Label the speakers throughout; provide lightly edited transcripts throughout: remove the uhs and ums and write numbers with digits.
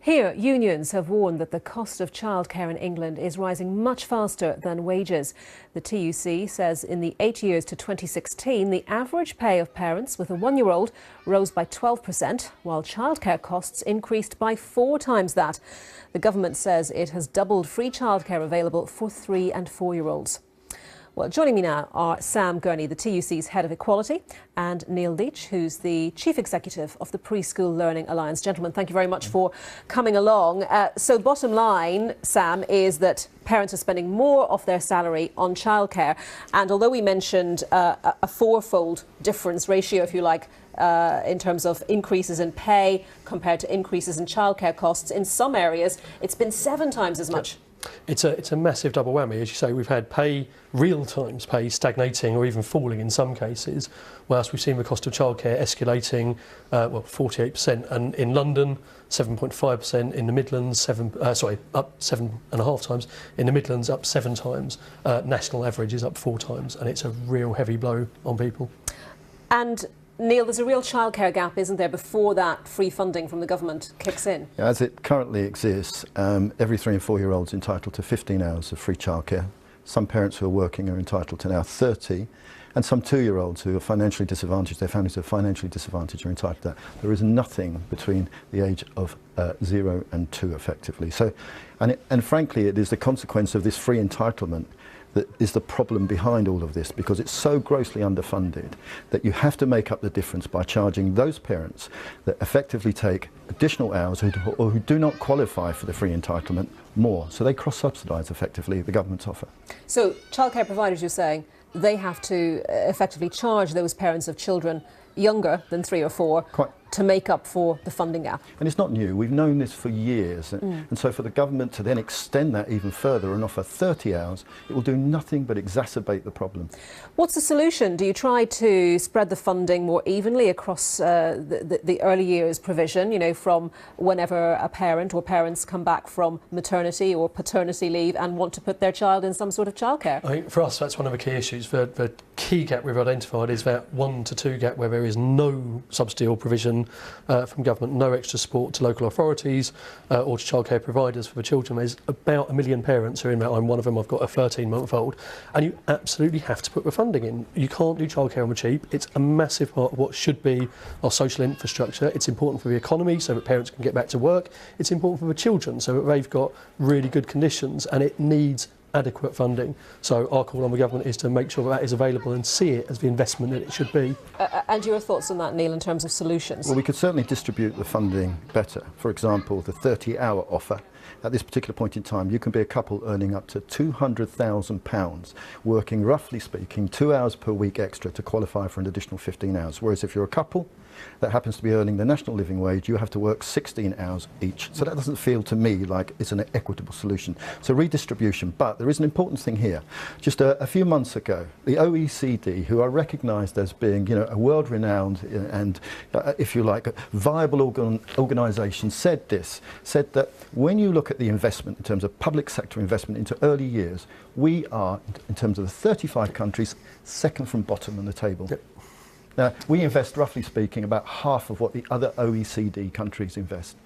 Speaker 1: Here, unions have warned that the cost of childcare in England is rising much faster than wages. The TUC says in the 8 years to 2016, the average pay of parents with a one-year-old rose by 12%, while childcare costs increased by 4 times that. The government says it has doubled free childcare available for 3- and 4-year-olds. Well, joining me now are Sam Gurney, the TUC's Head of Equality, and Neil Leitch, who's the Chief Executive of the Preschool Learning Alliance. Gentlemen, thank you very much for coming along. So bottom line, Sam, is that parents are spending more of their salary on childcare. And although we mentioned a fourfold difference ratio, if you like, in terms of increases in pay compared to increases in childcare costs, in some areas it's been 7 times as much.
Speaker 2: It's a massive double whammy. As you say, we've had real times pay stagnating or even falling in some cases, whilst we've seen the cost of childcare escalating, 48%, and in London 7.5%, in the Midlands up 7.5 times, in the Midlands up 7 times, national average is up 4 times, and it's a real heavy blow on people. And Neil, there's a real childcare gap, isn't there, before that free funding from the government kicks in?
Speaker 3: As it currently exists, every 3- and 4-year-old is entitled to 15 hours of free childcare. Some parents who are working are entitled to now 30, and some 2-year-olds who are financially disadvantaged, their families are financially disadvantaged, are entitled to that. There is nothing between the age of 0 and 2, effectively. So, and frankly, it is the consequence of this free entitlement that is the problem behind all of this, because it's so grossly underfunded that you have to make up the difference by charging those parents that effectively take additional hours or who do not qualify for the free entitlement more. So they cross-subsidise effectively the government's offer.
Speaker 1: So childcare providers, you're saying, they have to effectively charge those parents of children younger than 3 or 4 to make up for the funding gap.
Speaker 3: And it's not new. We've known this for years. And so for the government to then extend that even further and offer 30 hours, it will do nothing but exacerbate the problem.
Speaker 1: What's the solution? Do you try to spread the funding more evenly across the early years provision, you know, from whenever a parent or parents come back from maternity or paternity leave and want to put their child in some sort of childcare?
Speaker 2: I think for us that's one of the key issues. The key gap we've identified is that 1 to 2 gap where there is no subsidy or provision from government, no extra support to local authorities or to childcare providers for the children. There's about 1 million parents who are in that. I'm one of them. I've got a 13-month-old, and you absolutely have to put the funding in. You can't do childcare on the cheap. It's a massive part of what should be our social infrastructure. It's important for the economy so that parents can get back to work. It's important for the children so that they've got really good conditions, and it needs adequate funding. So our call on the government is to make sure that is available and see it as the investment that it should be.
Speaker 1: And your thoughts on that, Neil, in terms of solutions?
Speaker 3: Well, we could certainly distribute the funding better. For example, the 30-hour offer. At this particular point in time, you can be a couple earning up to £200,000, working, roughly speaking, 2 hours per week extra to qualify for an additional 15 hours. Whereas if you're a couple that happens to be earning the national living wage, you have to work 16 hours each. So that doesn't feel to me like it's an equitable solution. So redistribution, but there is an important thing here. Just a few months ago, the OECD, who are recognised as being, you know, a world-renowned and, if you like, a viable organisation, said that when you look at the investment in terms of public sector investment into early years, we are, in terms of the 35 countries, second from bottom on the table. Yep. Now, we invest, roughly speaking, about half of what the other OECD countries invest.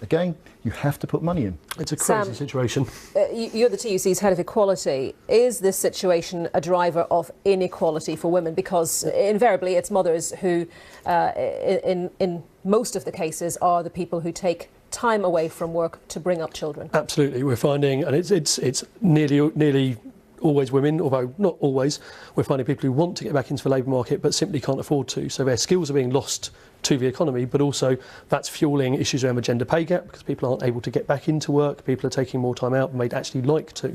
Speaker 3: Again, you have to put money in.
Speaker 2: It's a crazy situation.
Speaker 1: You're the TUC's Head of Equality. Is this situation a driver of inequality for women? Because invariably it's mothers who, in most of the cases, are the people who take time away from work to bring up children.
Speaker 2: Absolutely. We're finding, and it's nearly always women, although not always, we're finding people who want to get back into the labour market but simply can't afford to. So their skills are being lost to the economy, but also that's fueling issues around the gender pay gap because people aren't able to get back into work, people are taking more time out than they'd actually like to.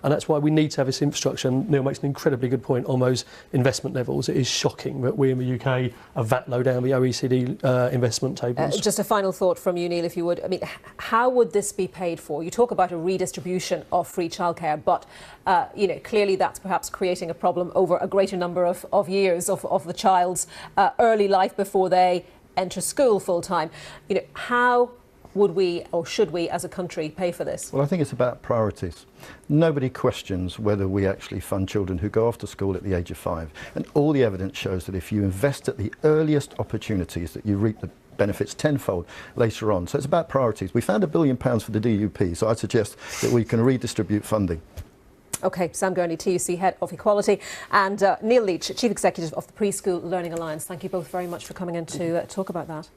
Speaker 2: And that's why we need to have this infrastructure. And Neil makes an incredibly good point on those investment levels. It is shocking that we in the UK are that low down the OECD investment tables.
Speaker 1: Just a final thought from you, Neil, if you would. I mean, how would this be paid for? You talk about a redistribution of free childcare, but you know, clearly that's perhaps creating a problem over a greater number of years of the child's early life before they enter school full time. You know, how would we or should we as a country pay for this?
Speaker 3: Well, I think it's about priorities. Nobody questions whether we actually fund children who go off to school at the age of 5. And all the evidence shows that if you invest at the earliest opportunities, that you reap the benefits tenfold later on. So it's about priorities. We found £1 billion for the DUP, so I suggest that we can redistribute funding.
Speaker 1: OK, Sam Gurney, TUC Head of Equality, and Neil Leitch, Chief Executive of the Preschool Learning Alliance. Thank you both very much for coming in to talk about that.